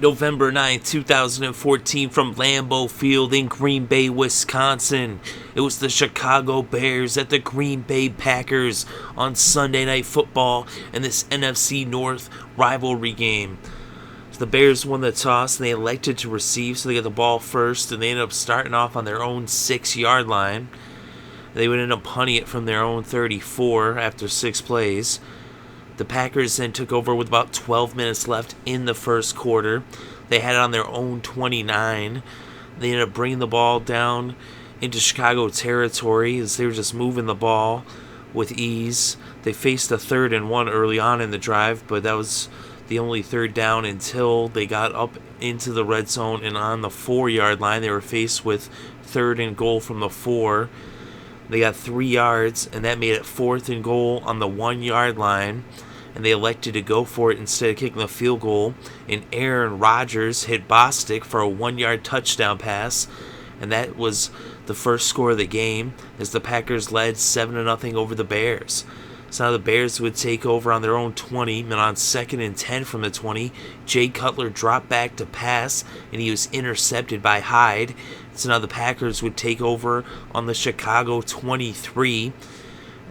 November 2014 from Lambeau Field in Green Bay, Wisconsin. It was the Chicago Bears at the Green Bay Packers on Sunday Night Football in this NFC North rivalry game. So the Bears won the toss and they elected to receive, so they got the ball first, and they ended up starting off on their own 6-yard line. They would end up punting it from their own 34 after 6 plays. The Packers then took over with about 12 minutes left in the first quarter. They had it on their own 29. They ended up bringing the ball down into Chicago territory as they were just moving the ball with ease. They faced a 3rd and 1 early on in the drive, but that was the only third down until they got up into the red zone, and on the 4-yard line they were faced with 3rd and goal from the 4. They got 3 yards, and that made it 4th and goal on the 1-yard line, and they elected to go for it instead of kicking the field goal. And Aaron Rodgers hit Bostick for a 1-yard touchdown pass, and that was the first score of the game as the Packers led 7-0 over the Bears. So now the Bears would take over on their own 20, and on 2nd and 10 from the 20, Jay Cutler dropped back to pass, and he was intercepted by Hyde. So now the Packers would take over on the Chicago 23,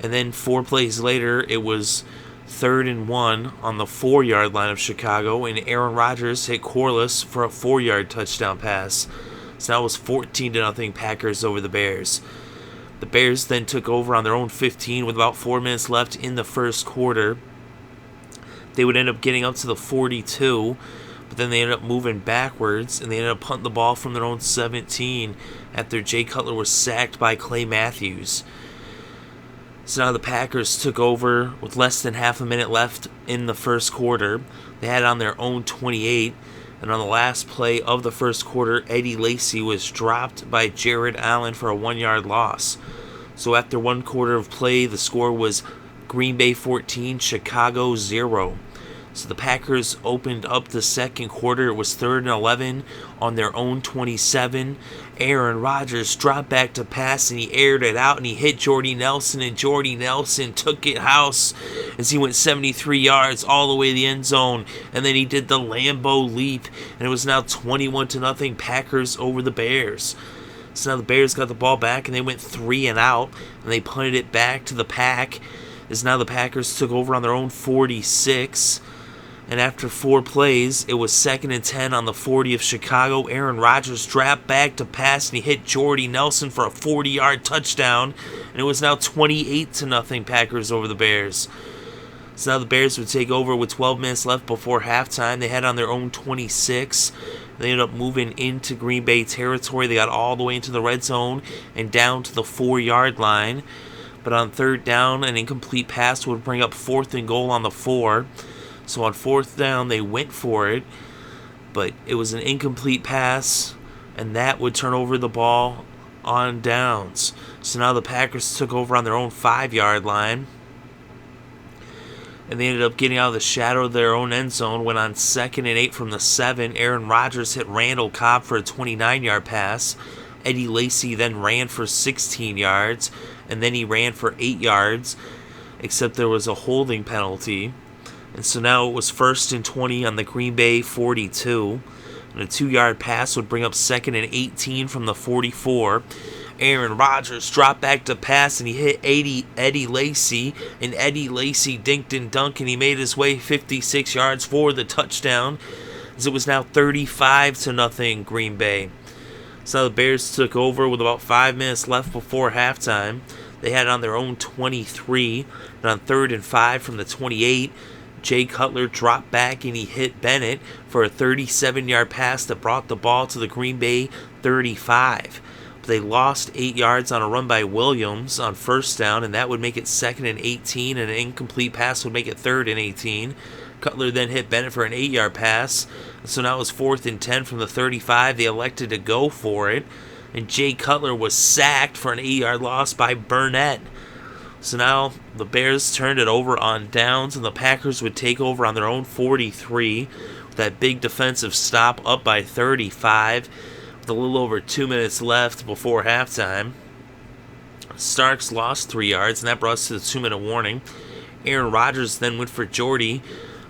and then 4 plays later, it was 3rd and 1 on the 4-yard line of Chicago, and Aaron Rodgers hit Quarless for a 4-yard touchdown pass. So now it was 14-0 Packers over the Bears. The Bears then took over on their own 15 with about 4 minutes left in the first quarter. They would end up getting up to the 42, but then they ended up moving backwards, and they ended up punting the ball from their own 17 after Jay Cutler was sacked by Clay Matthews. So now the Packers took over with less than half a minute left in the first quarter. They had it on their own 28, and on the last play of the first quarter, Eddie Lacy was dropped by Jared Allen for a 1-yard loss. So after 1 quarter of play, the score was Green Bay 14, Chicago 0. So the Packers opened up the second quarter. It was 3rd and 11 on their own 27. Aaron Rodgers dropped back to pass, and he aired it out, and he hit Jordy Nelson, and Jordy Nelson took it house as he went 73 yards all the way to the end zone, and then he did the Lambeau leap, and it was now 21-0 Packers over the Bears. So now the Bears got the ball back, and they went 3 and out, and they punted it back to the Pack, as now the Packers took over on their own 46. And after 4 plays, it was 2nd and 10 on the 40 of Chicago. Aaron Rodgers dropped back to pass, and he hit Jordy Nelson for a 40-yard touchdown. And it was now 28-0 Packers over the Bears. So now the Bears would take over with 12 minutes left before halftime. They had on their own 26. They ended up moving into Green Bay territory. They got all the way into the red zone and down to the 4-yard line. But on 3rd down, an incomplete pass would bring up 4th and goal on the 4. So on 4th down, they went for it, but it was an incomplete pass, and that would turn over the ball on downs. So now the Packers took over on their own 5-yard line, and they ended up getting out of the shadow of their own end zone when on 2nd and 8 from the 7, Aaron Rodgers hit Randall Cobb for a 29-yard pass. Eddie Lacy then ran for 16 yards, and then he ran for 8 yards, except there was a holding penalty. And so now it was 1st and 20 on the Green Bay 42. And a 2-yard pass would bring up 2nd and 18 from the 44. Aaron Rodgers dropped back to pass, and he hit Eddie Lacy. And Eddie Lacy dinked and dunked, and he made his way 56 yards for the touchdown, as it was now 35-0 Green Bay. So now the Bears took over with about 5 minutes left before halftime. They had it on their own 23. And on 3rd and 5 from the 28, Jay Cutler dropped back, and he hit Bennett for a 37-yard pass that brought the ball to the Green Bay 35. But they lost 8 yards on a run by Williams on 1st down, and that would make it 2nd and 18, and an incomplete pass would make it 3rd and 18. Cutler then hit Bennett for an 8-yard pass, and so now it was 4th and 10 from the 35. They elected to go for it, and Jay Cutler was sacked for an 8-yard loss by Burnett. So now the Bears turned it over on downs, and the Packers would take over on their own 43 with that big defensive stop up by 35 with a little over 2 minutes left before halftime. Starks lost 3 yards, and that brought us to the 2-minute warning. Aaron Rodgers then went for Jordy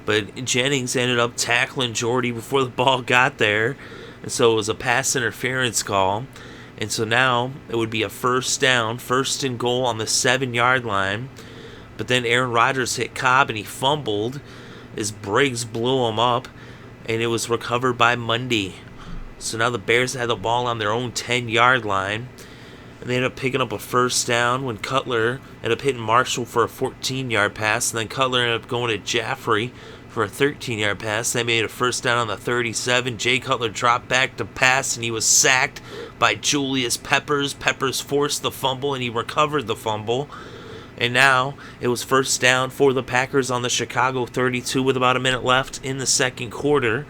but Jennings ended up tackling Jordy before the ball got there, and so it was a pass interference call. And so now it would be a first down, first and goal on the 7-yard line. But then Aaron Rodgers hit Cobb and he fumbled as Briggs blew him up, and it was recovered by Mundy. So now the Bears had the ball on their own 10-yard line, and they ended up picking up a first down when Cutler ended up hitting Marshall for a 14-yard pass, and then Cutler ended up going to Jaffrey for a 13-yard pass. They made a first down on the 37. Jay Cutler dropped back to pass, and he was sacked by Julius Peppers. Peppers forced the fumble, and he recovered the fumble. And now it was first down for the Packers on the Chicago 32 with about a minute left in the second quarter.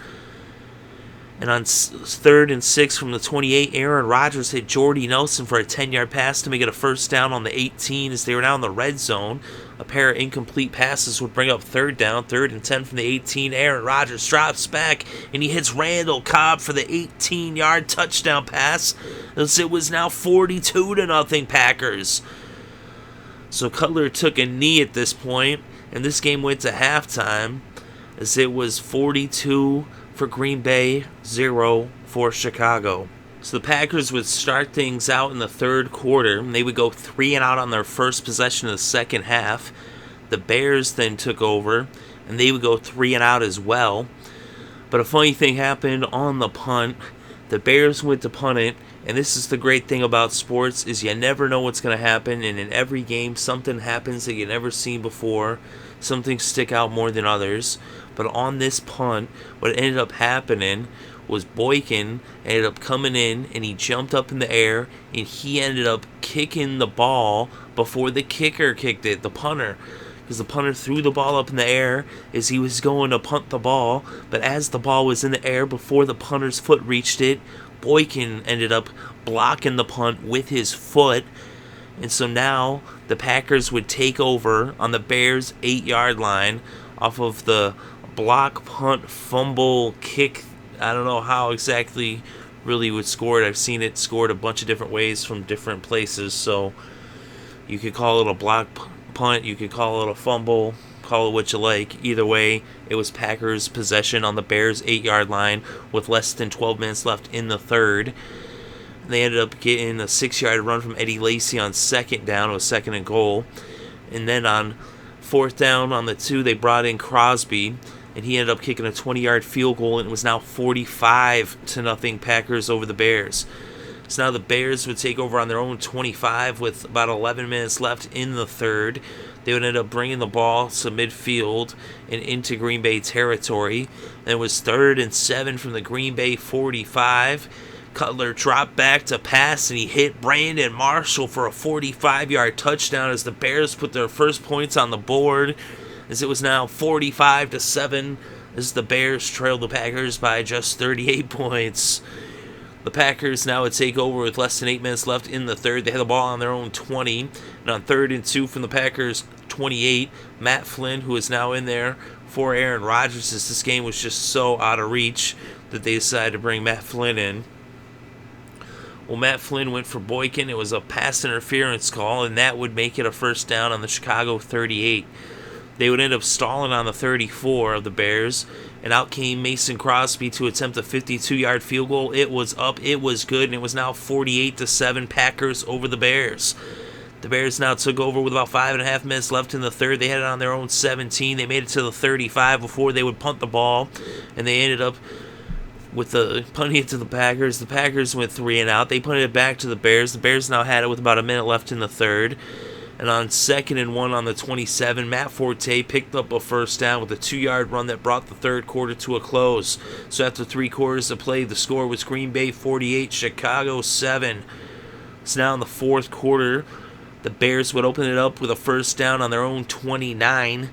And on 3rd and 6 from the 28, Aaron Rodgers hit Jordy Nelson for a 10-yard pass to make it a first down on the 18 as they were now in the red zone. A pair of incomplete passes would bring up third down, 3rd and 10 from the 18. Aaron Rodgers drops back, and he hits Randall Cobb for the 18-yard touchdown pass, as it was now 42-0 Packers. So Cutler took a knee at this point, and this game went to halftime as it was 42 for Green Bay, 0 for Chicago. So the Packers would start things out in the third quarter, and they would go 3 and out on their first possession of the second half. The Bears then took over, and they would go 3 and out as well. But a funny thing happened on the punt. The Bears went to punt it, and this is the great thing about sports, is you never know what's going to happen, and in every game something happens that you've never seen before. Some things stick out more than others. But on this punt, what ended up happening was Boykin ended up coming in, and he jumped up in the air, and he ended up kicking the ball before the kicker kicked it, the punter. Because the punter threw the ball up in the air as he was going to punt the ball, but as the ball was in the air before the punter's foot reached it, Boykin ended up blocking the punt with his foot. And so now the Packers would take over on the Bears' 8-yard line off of the block, punt, fumble, kick. I don't know how exactly really would score it. I've seen it scored a bunch of different ways from different places. So you could call it a block punt, you could call it a fumble, call it what you like. Either way, it was Packers' possession on the Bears' 8-yard line with less than 12 minutes left in the third. They ended up getting a 6-yard run from Eddie Lacy on second down. It was 2nd and goal. And then on 4th down on the 2, they brought in Crosby, and he ended up kicking a 20-yard field goal, and it was now 45-0 Packers over the Bears. So now the Bears would take over on their own 25 with about 11 minutes left in the third. They would end up bringing the ball to midfield and into Green Bay territory. And it was 3rd and 7 from the Green Bay 45. Cutler dropped back to pass, and he hit Brandon Marshall for a 45-yard touchdown as the Bears put their first points on the board, as it was now 45-7 as the Bears trailed the Packers by just 38 points. The Packers now would take over with less than 8 minutes left in the third. They had the ball on their own 20, and on 3rd and 2 from the Packers 28, Matt Flynn, who is now in there for Aaron Rodgers, as this game was just so out of reach that they decided to bring Matt Flynn in. Well, Matt Flynn went for Boykin. It was a pass interference call, and that would make it a first down on the Chicago 38. They would end up stalling on the 34 of the Bears, and out came Mason Crosby to attempt a 52-yard field goal. It was up, it was good, and it was now 48-7 Packers over the Bears. The Bears now took over with about 5.5 minutes left in the third. They had it on their own 17. They made it to the 35 before they would punt the ball, and they ended up with the punting it to the Packers. The Packers went 3 and out. They punted it back to the Bears. The Bears now had it with about a minute left in the third. And on 2nd and 1 on the 27, Matt Forte picked up a first down with a 2-yard run that brought the third quarter to a close. So after 3 quarters of play, the score was Green Bay 48, Chicago 7. So now in the fourth quarter, the Bears would open it up with a first down on their own 29.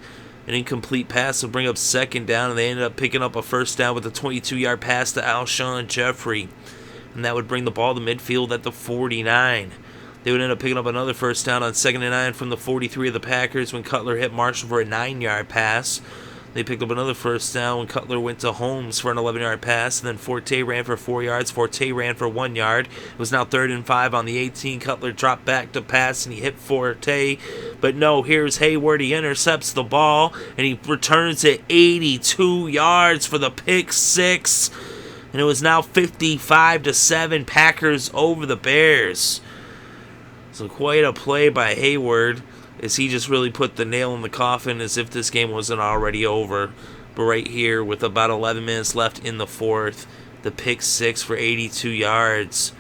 An incomplete pass would bring up 2nd down, and they ended up picking up a first down with a 22-yard pass to Alshon Jeffrey. And that would bring the ball to midfield at the 49. They would end up picking up another first down on 2nd and 9 from the 43 of the Packers when Cutler hit Marshall for a 9-yard pass. They picked up another first down when Cutler went to Holmes for an 11-yard pass, and then Forte ran for 4 yards. Forte ran for 1 yard. It was now 3rd and 5 on the 18. Cutler dropped back to pass, and he hit Forte. But no, here's Hayward. He intercepts the ball, and he returns it 82 yards for the pick six. And it was now 55-7, Packers over the Bears. So quite a play by Hayward, as he just really put the nail in the coffin as if this game wasn't already over. But right here, with about 11 minutes left in the fourth, the pick six for 82 yards.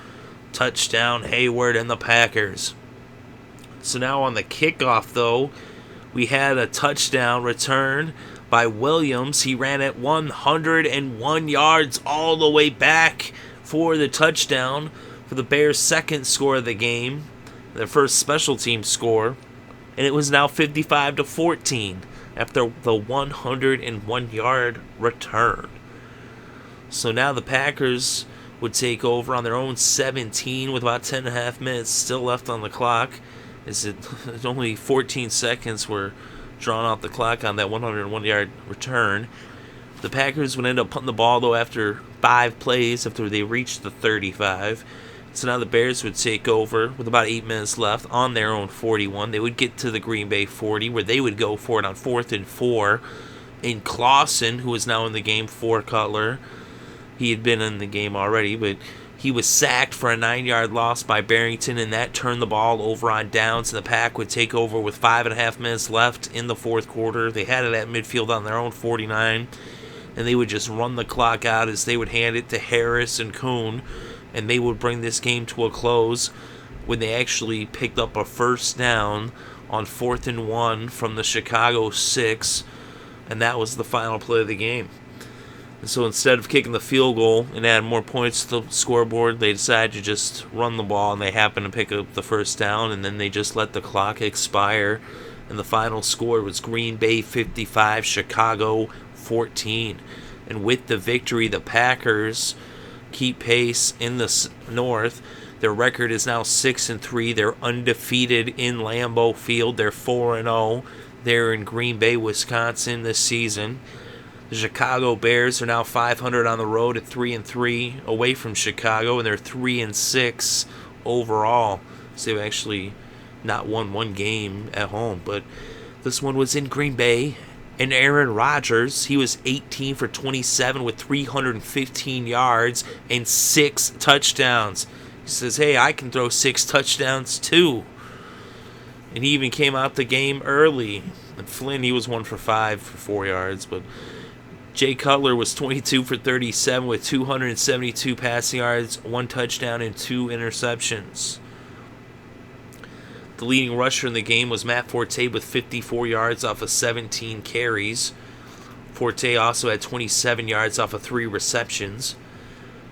Touchdown Hayward and the Packers. So now on the kickoff, though, we had a touchdown return by Williams. He ran at 101 yards all the way back for the touchdown for the Bears' second score of the game, their first special team score, and it was now 55-14 after the 101-yard return. So now the Packers would take over on their own 17 with about 10.5 minutes still left on the clock. Only 14 seconds were drawn off the clock on that 101-yard return. The Packers would end up putting the ball, though, after 5 plays after they reached the 35. So now the Bears would take over with about 8 minutes left on their own 41. They would get to the Green Bay 40, where they would go for it on 4th and 4. And Clausen, who is now in the game for Cutler, he had been in the game already, but he was sacked for a 9-yard loss by Barrington, and that turned the ball over on downs, and the Pack would take over with 5.5 minutes left in the fourth quarter. They had it at midfield on their own 49, and they would just run the clock out as they would hand it to Harris and Kuhn, and they would bring this game to a close when they actually picked up a first down on 4th and 1 from the Chicago 6, and that was the final play of the game. And so instead of kicking the field goal and add more points to the scoreboard, they decided to just run the ball, and they happened to pick up the first down, and then they just let the clock expire. And the final score was Green Bay 55, Chicago 14. And with the victory, the Packers keep pace in the North. Their record is now 6-3. They're undefeated in Lambeau Field. They're 4-0. They're in Green Bay, Wisconsin this season. The Chicago Bears are now 500 on the road at 3-3 away from Chicago, and they're 3-6 overall. So they've actually not won one game at home, but this one was in Green Bay. And Aaron Rodgers, he was 18 for 27 with 315 yards and 6 touchdowns. He says, hey, I can throw 6 touchdowns too. And he even came out the game early. And Flynn, he was 1 for 5 for 4 yards, but Jay Cutler was 22 for 37 with 272 passing yards, 1 touchdown, and 2 interceptions. The leading rusher in the game was Matt Forte with 54 yards off of 17 carries. Forte also had 27 yards off of 3 receptions.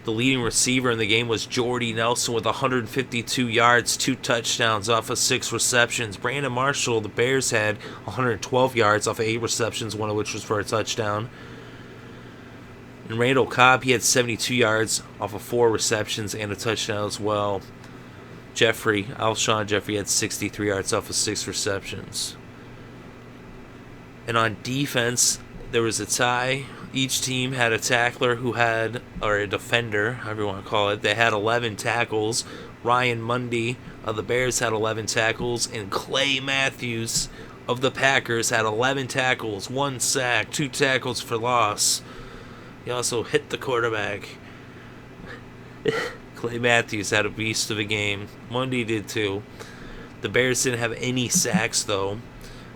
The leading receiver in the game was Jordy Nelson with 152 yards, 2 touchdowns off of 6 receptions. Brandon Marshall, the Bears, had 112 yards off of 8 receptions, one of which was for a touchdown. And Randall Cobb, he had 72 yards off of 4 receptions and a touchdown as well. Alshon Jeffrey had 63 yards off of 6 receptions. And on defense, there was a tie. Each team had a tackler or a defender, however you want to call it. They had 11 tackles. Ryan Mundy of the Bears had 11 tackles, and Clay Matthews of the Packers had 11 tackles, 1 sack, 2 tackles for loss. He also hit the quarterback. Clay Matthews had a beast of a game. Mundy did too. The Bears didn't have any sacks, though.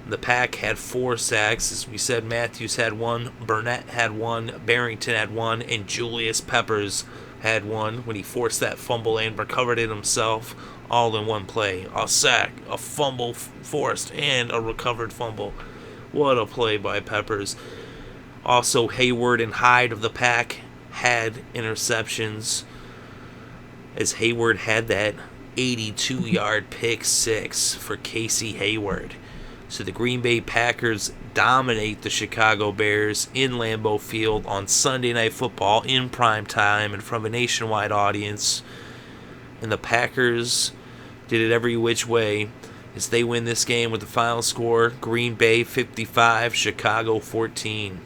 The Pack had 4 sacks. As we said, Matthews had 1, Burnett had 1, Barrington had 1, and Julius Peppers had 1 when he forced that fumble and recovered it himself, all in one play. A sack, a fumble forced, and a recovered fumble. What a play by Peppers. Also, Hayward and Hyde of the Pack had interceptions, as Hayward had that 82-yard pick 6 for Casey Hayward. So the Green Bay Packers dominate the Chicago Bears in Lambeau Field on Sunday Night Football in prime time and from a nationwide audience. And the Packers did it every which way as they win this game with the final score Green Bay 55, Chicago 14.